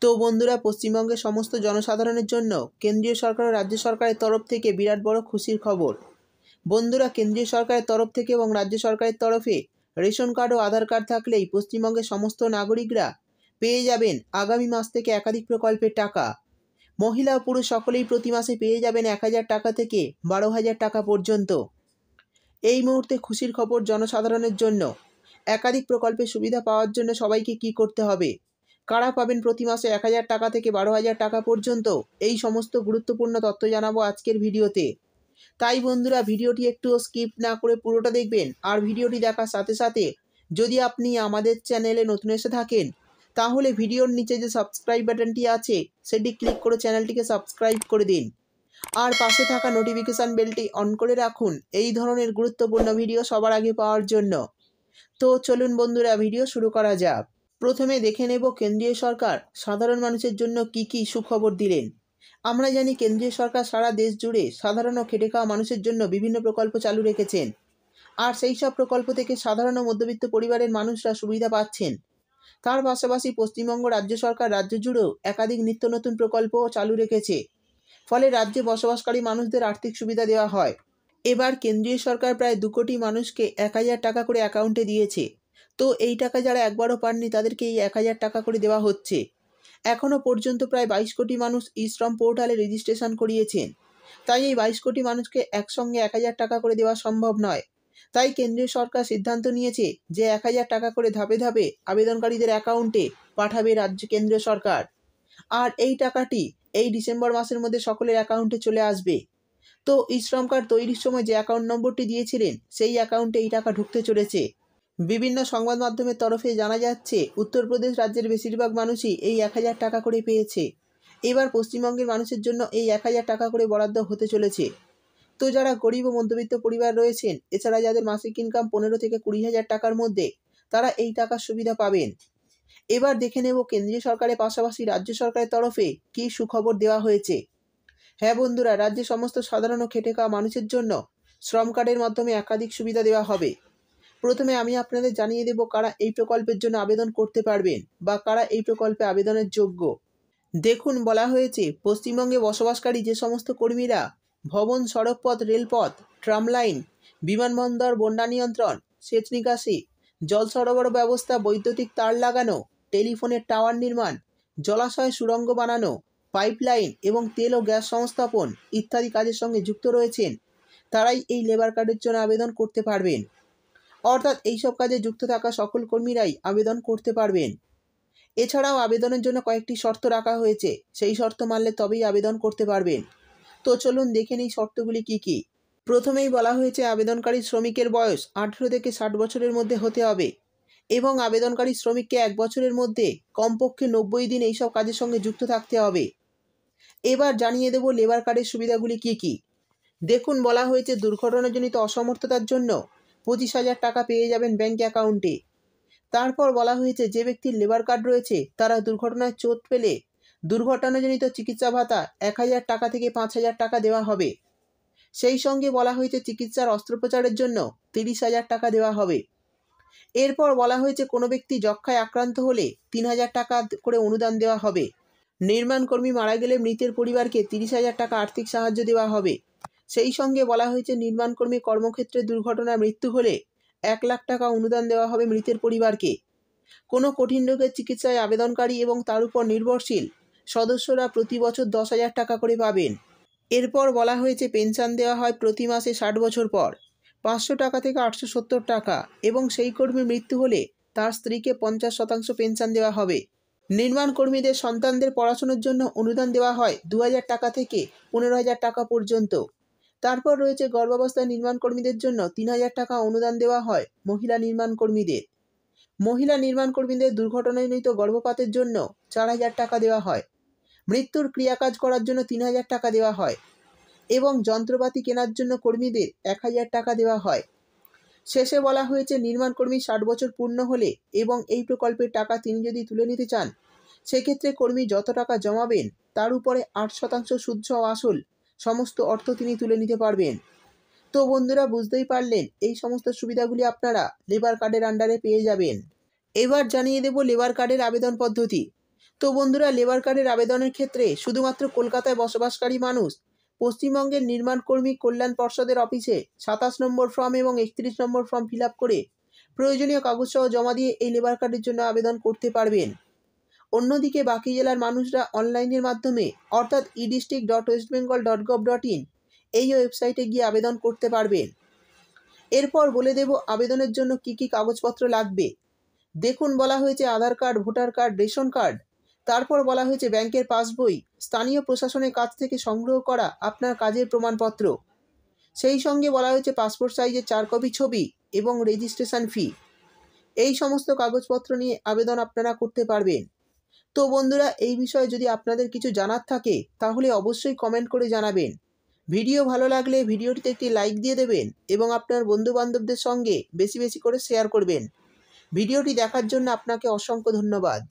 তো বন্ধুরা, পশ্চিমবঙ্গের সমস্ত জনসাধারণের জন্য কেন্দ্রীয় সরকার ও রাজ্য সরকারের তরফ থেকে বিরাট বড় খুশির খবর। বন্ধুরা, কেন্দ্রীয় সরকারের তরফ থেকে এবং রাজ্য সরকারের তরফে রেশন কার্ড ও আধার কার্ড থাকলেই পশ্চিমবঙ্গের সমস্ত নাগরিকরা পেয়ে যাবেন আগামী মাস থেকে একাধিক প্রকল্পের টাকা। মহিলা ও পুরুষ সকলেই প্রতি মাসে পেয়ে যাবেন 1,000 টাকা থেকে 12,000 টাকা পর্যন্ত। এই মুহূর্তে খুশির খবর জনসাধারণের জন্য। একাধিক প্রকল্পের সুবিধা পাওয়ার জন্য সবাইকে কি করতে হবে, কারা পাবেন প্রতি মাসে 1,000 টাকা থেকে 12,000 টাকা পর্যন্ত, এই সমস্ত গুরুত্বপূর্ণ তথ্য জানাবো আজকের ভিডিওতে। তাই বন্ধুরা, ভিডিওটি একটুও স্কিপ না করে পুরোটা দেখবেন। আর ভিডিওটি দেখার সাথে সাথে যদি আপনি আমাদের চ্যানেলে নতুন এসে থাকেন তাহলে ভিডিওর নিচে যে সাবস্ক্রাইব বাটনটি আছে সেটি ক্লিক করে চ্যানেলটিকে সাবস্ক্রাইব করে দিন। আর পাশে থাকা নোটিফিকেশান বেলটি অন করে রাখুন এই ধরনের গুরুত্বপূর্ণ ভিডিও সবার আগে পাওয়ার জন্য। তো চলুন বন্ধুরা, ভিডিও শুরু করা যাক। প্রথমে দেখে নেব কেন্দ্রীয় সরকার সাধারণ মানুষের জন্য কি কি সুখবর দিলেন। আমরা জানি কেন্দ্রীয় সরকার সারা দেশ জুড়ে সাধারণ ও খেটে খাওয়া মানুষের জন্য বিভিন্ন প্রকল্প চালু রেখেছেন। আর সেই সব প্রকল্প থেকে সাধারণ ও মধ্যবিত্ত পরিবারের মানুষরা সুবিধা পাচ্ছেন। তার পাশাপাশি পশ্চিমবঙ্গ রাজ্য সরকার রাজ্য জুড়েও একাধিক নিত্য নতুন প্রকল্পও চালু রেখেছে। ফলে রাজ্যে বসবাসকারী মানুষদের আর্থিক সুবিধা দেওয়া হয়। এবার কেন্দ্রীয় সরকার প্রায় 2 কোটি মানুষকে 1,000 টাকা করে অ্যাকাউন্টে দিয়েছে। তো এই টাকা যারা একবারও পাননি তাদেরকে এই 1,000 টাকা করে দেওয়া হচ্ছে। এখনও পর্যন্ত প্রায় 22 কোটি মানুষ ই-শ্রম পোর্টালে রেজিস্ট্রেশন করিয়েছেন। তাই এই 22 কোটি মানুষকে একসঙ্গে 1,000 টাকা করে দেওয়া সম্ভব নয়। তাই কেন্দ্রীয় সরকার সিদ্ধান্ত নিয়েছে যে 1,000 টাকা করে ধাপে ধাপে আবেদনকারীদের অ্যাকাউন্টে পাঠাবে কেন্দ্রীয় সরকার। আর এই টাকাটি এই ডিসেম্বর মাসের মধ্যে সকলের অ্যাকাউন্টে চলে আসবে। তো ই-শ্রম কার্ড তৈরির সময় যে অ্যাকাউন্ট নম্বরটি দিয়েছিলেন সেই অ্যাকাউন্টে এই টাকা ঢুকতে চলেছে। বিভিন্ন সংবাদ মাধ্যমের তরফে জানা যাচ্ছে উত্তরপ্রদেশ রাজ্যের বেশিরভাগ মানুষই এই 1,000 টাকা করে পেয়েছে। এবার পশ্চিমবঙ্গের মানুষের জন্য এই 1,000 টাকা করে বরাদ্দ হতে চলেছে। তো যারা গরিব ও মধ্যবিত্ত পরিবার রয়েছেন, এছাড়া যাদের মাসিক ইনকাম 15 থেকে 20,000 টাকার মধ্যে, তারা এই টাকার সুবিধা পাবেন। এবার দেখে নেব কেন্দ্রীয় সরকারের পাশাপাশি রাজ্য সরকারের তরফে কী সুখবর দেওয়া হয়েছে। হ্যাঁ বন্ধুরা, রাজ্যে সমস্ত সাধারণ ও খেটে খাওয়া মানুষের জন্য শ্রম কার্ডের মাধ্যমে একাধিক সুবিধা দেওয়া হবে। প্রথমে আমি আপনাদের জানিয়ে দেব কারা এই প্রকল্পের জন্য আবেদন করতে পারবেন বা কারা এই প্রকল্পে আবেদনের যোগ্য। দেখুন, বলা হয়েছে পশ্চিমবঙ্গে বসবাসকারী যে সমস্ত কর্মীরা ভবন, সড়কপথ, রেলপথ, ট্রাম লাইন, বিমানবন্দর, বন্যা নিয়ন্ত্রণ, সেচ নিকাশি, জল সরবরাহ ব্যবস্থা, বৈদ্যুতিক তার লাগানো, টেলিফোনের টাওয়ার নির্মাণ, জলাশয় সুড়ঙ্গ বানানো, পাইপলাইন এবং তেল ও গ্যাস সংস্থাপন ইত্যাদি কাজের সঙ্গে যুক্ত রয়েছেন, তারাই এই লেবার কার্ডের জন্য আবেদন করতে পারবেন। অর্থাৎ এইসব কাজে যুক্ত থাকা সকল কর্মীরাই আবেদন করতে পারবেন। এছাড়াও আবেদনের জন্য কয়েকটি শর্ত রাখা হয়েছে, সেই শর্ত মানলে তবেই আবেদন করতে পারবেন। তো চলুন দেখে নিই শর্তগুলি কি কি। প্রথমেই বলা হয়েছে আবেদনকারী শ্রমিকের বয়স 18 থেকে 60 বছরের মধ্যে হতে হবে এবং আবেদনকারী শ্রমিককে 1 বছরের মধ্যে কমপক্ষে 90 দিন এইসব কাজের সঙ্গে যুক্ত থাকতে হবে। এবার জানিয়ে দেব লেবার কার্ডের সুবিধাগুলি কি কি। দেখুন, বলা হয়েছে দুর্ঘটনাজনিত অসমর্থতার জন্য 25,000 টাকা পেয়ে যাবেন ব্যাংক অ্যাকাউন্টে। তারপর বলা হয়েছে যে ব্যক্তির লেবার কার্ড রয়েছে তারা দুর্ঘটনায় চোট পেলে দুর্ঘটনাজনিত চিকিৎসা ভাতা 1,000 টাকা থেকে 5,000 টাকা দেওয়া হবে। সেই সঙ্গে বলা হয়েছে চিকিৎসার অস্ত্রোপচারের জন্য 30,000 টাকা দেওয়া হবে। এরপর বলা হয়েছে কোনো ব্যক্তি যক্ষ্মায় আক্রান্ত হলে 3,000 টাকা করে অনুদান দেওয়া হবে। নির্মাণকর্মী মারা গেলে মৃতের পরিবারকে 30,000 টাকা আর্থিক সাহায্য দেওয়া হবে। সেই সঙ্গে বলা হয়েছে নির্মাণকর্মী কর্মক্ষেত্রে দুর্ঘটনায় মৃত্যু হলে 1 লাখ টাকা অনুদান দেওয়া হবে মৃতের পরিবারকে। কোনো কঠিন রোগের চিকিৎসায় আবেদনকারী এবং তার উপর নির্ভরশীল সদস্যরা প্রতি বছর 10,000 টাকা করে পাবেন। এরপর বলা হয়েছে পেনশন দেওয়া হয় প্রতি মাসে 60 বছর পর 500 টাকা থেকে 870 টাকা এবং সেই কর্মীর মৃত্যু হলে তার স্ত্রীকে 50% পেনশন দেওয়া হবে। নির্মাণ কর্মীদের সন্তানদের পড়াশোনার জন্য অনুদান দেওয়া হয় 2,000 টাকা থেকে 15,000 টাকা পর্যন্ত। তারপর রয়েছে গর্ভাবস্থায় নির্মাণ কর্মীদের জন্য 3,000 টাকা অনুদান দেওয়া হয় মহিলা নির্মাণ কর্মীদের। মহিলা নির্মাণ কর্মীদের দুর্ঘটনাজনিত গর্ভপাতের জন্য 4,000 টাকা দেওয়া হয়। মৃত্যুর ক্রিয়াকাজ করার জন্য 3,000 টাকা দেওয়া হয় এবং যন্ত্রপাতি কেনার জন্য কর্মীদের 1,000 টাকা দেওয়া হয়। শেষে বলা হয়েছে নির্মাণ কর্মী 60 বছর পূর্ণ হলে এবং এই প্রকল্পের টাকা তিনি যদি তুলে নিতে চান সেক্ষেত্রে কর্মী যত টাকা জমাবেন তার উপরে 8% সুদ সহ আসল সমস্ত অর্থ তিনি তুলে নিতে পারবেন। তো বন্ধুরা, বুঝতেই পারলেন এই সমস্ত সুবিধাগুলি আপনারা লেবার কার্ডের আন্ডারে পেয়ে যাবেন। এবার জানিয়ে দেব লেবার কার্ডের আবেদন পদ্ধতি। তো বন্ধুরা, লেবার কার্ডের আবেদনের ক্ষেত্রে শুধুমাত্র কলকাতায় বসবাসকারী মানুষ পশ্চিমবঙ্গের নির্মাণ কর্মী কল্যাণ পর্ষদের অফিসে 27 নম্বর ফর্ম এবং 31 নম্বর ফর্ম ফিল আপ করে প্রয়োজনীয় কাগজসহ জমা দিয়ে এই লেবার কার্ডের জন্য আবেদন করতে পারবেন। অন্যদিকে বাকি জেলার মানুষরা অনলাইনের মাধ্যমে অর্থাৎ edistrict.westbengal.gov.in এই ওয়েবসাইটে গিয়ে আবেদন করতে পারবেন। এরপর বলে দেব আবেদনের জন্য কি কি কাগজপত্র লাগবে। দেখুন, বলা হয়েছে Aadhaar card, voter card, ration card. তারপর বলা হয়েছে ব্যাংকের পাসবই, স্থানীয় প্রশাসনের কাছ থেকে সংগ্রহ করা আপনার কাজের প্রমাণপত্র। সেই সঙ্গে বলা হয়েছে পাসপোর্ট সাইজের 4 কপি ছবি এবং রেজিস্ট্রেশন ফি। এই সমস্ত কাগজপত্র নিয়ে আবেদন আপনারা করতে পারবেন। তো বন্ধুরা, এই বিষয়ে যদি আপনাদের কিছু জানার থাকে তাহলে অবশ্যই কমেন্ট করে জানাবেন। ভিডিও ভালো লাগলে ভিডিওটিতে একটি লাইক দিয়ে দেবেন এবং আপনার বন্ধুবান্ধবদের সঙ্গে বেশি বেশি করে শেয়ার করবেন। ভিডিওটি দেখার জন্য আপনাকে অসংখ্য ধন্যবাদ।